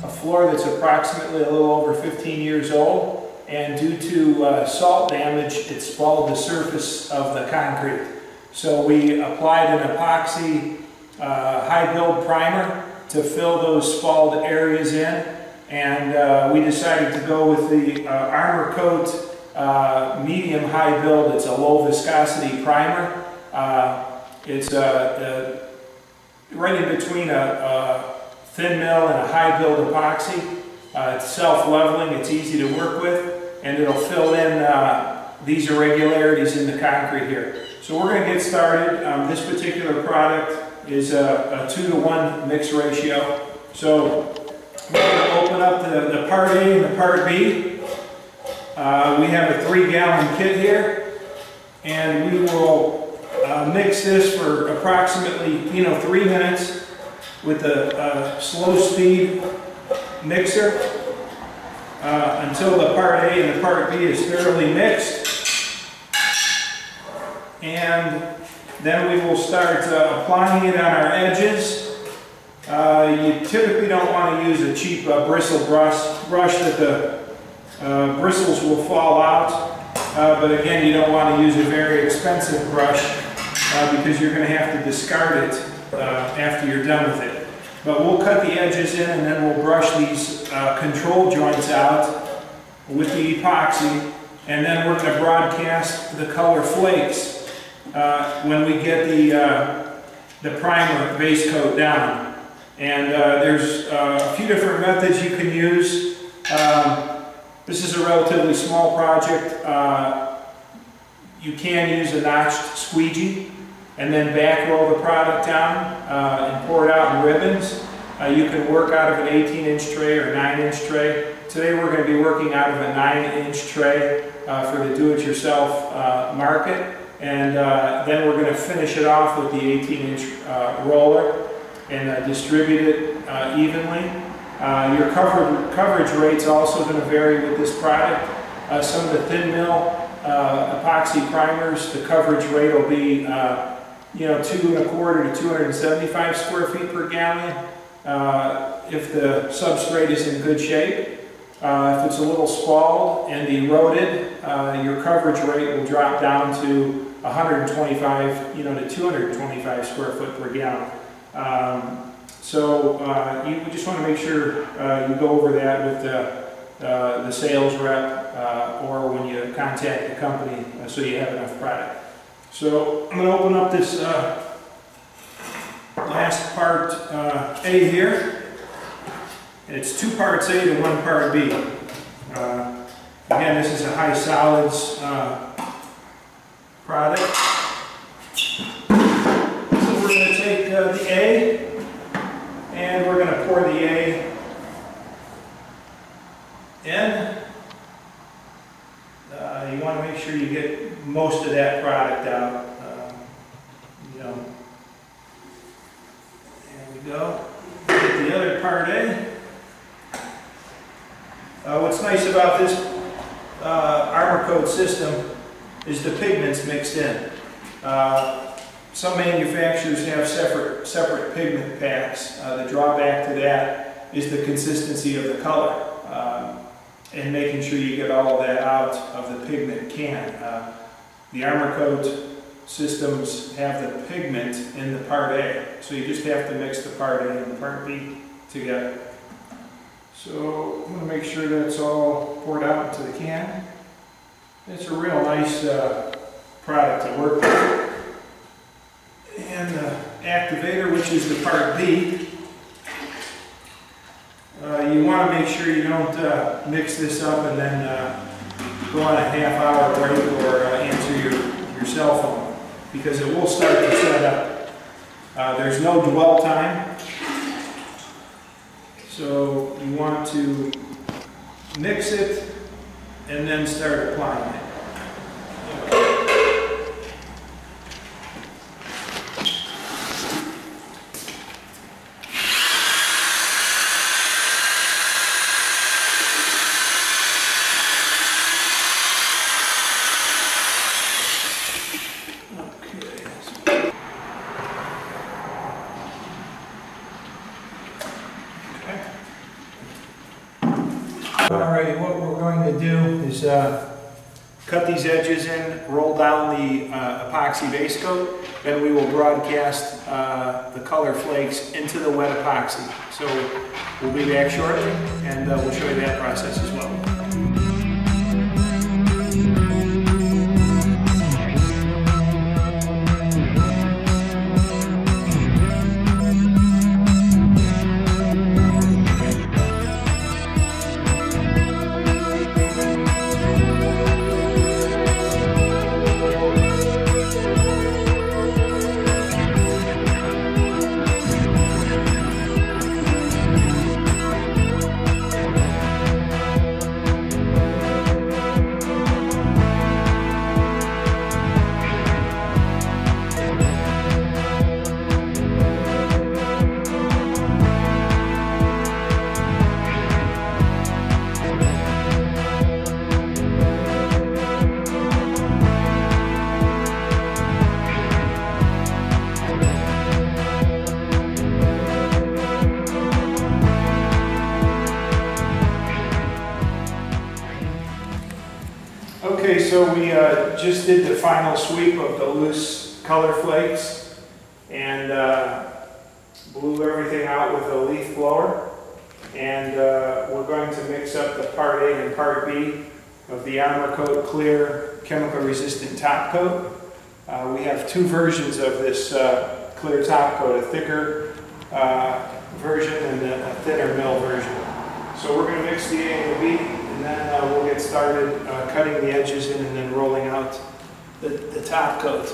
A floor that's approximately a little over 15 years old, and due to salt damage, it spalled the surface of the concrete. So we applied an epoxy high build primer to fill those spalled areas in, and we decided to go with the Armorcoat medium high build. It's a low viscosity primer. It's right in between a thin mill and a high build epoxy. It's self-leveling, it's easy to work with, and it'll fill in these irregularities in the concrete here. So we're going to get started. This particular product is a 2-to-1 mix ratio. So we're going to open up the part A and the part B. We have a 3-gallon kit here, and we will mix this for approximately 3 minutes with a slow speed mixer until the part A and the part B is thoroughly mixed, and then we will start applying it on our edges. You typically don't want to use a cheap bristle brush that the bristles will fall out, but again, you don't want to use a very expensive brush because you're going to have to discard it after you're done with it. But we'll cut the edges in, and then we'll brush these control joints out with the epoxy, and then we're going to broadcast the color flakes when we get the primer base coat down. And there's a few different methods you can use. This is a relatively small project. You can use a notched squeegee and then back roll the product down and pour it out in ribbons. You can work out of an 18-inch tray or 9-inch tray. Today we're going to be working out of a 9-inch tray for the do-it-yourself market, and then we're going to finish it off with the 18-inch roller and distribute it evenly. Your coverage rate's also going to vary with this product. Some of the thin mill epoxy primers, the coverage rate will be 2¼ to 275 square feet per gallon if the substrate is in good shape. If it's a little spalled and eroded, your coverage rate will drop down to 125 to 225 square foot per gallon. So you just want to make sure you go over that with the sales rep or when you contact the company so you have enough product. So I'm going to open up this last part A here. It's 2 parts A to 1 part B. Again, this is a high solids product. So we're going to take the A, and we're going to pour the A in. You want to make sure you get most of that product out. There we go. Get the other part A. What's nice about this Armorcoat system is the pigments mixed in. Some manufacturers have separate pigment packs. The drawback to that is the consistency of the color and making sure you get all of that out of the pigment can. The Armorcoat systems have the pigment in the part A, so you just have to mix the part A and the part B together. So I'm going to make sure that's all poured out into the can. It's a real nice product to work with. And the activator, which is the part B, you want to make sure you don't mix this up and then go on a half-hour break or answer your cell phone, because it will start to set up. There's no dwell time, so you want to mix it and then start applying it. Alrighty, what we're going to do is cut these edges in, roll down the epoxy base coat, then we will broadcast the color flakes into the wet epoxy. So we'll be back shortly and we'll show you that process as well. Okay, so we just did the final sweep of the loose color flakes and blew everything out with a leaf blower. And we're going to mix up the part A and part B of the Armorcoat Clear chemical resistant top coat. We have two versions of this clear top coat, a thicker version and a thinner mill version. So we're going to mix the A and the B, and then we'll get started cutting the edges in and then rolling out the top coat.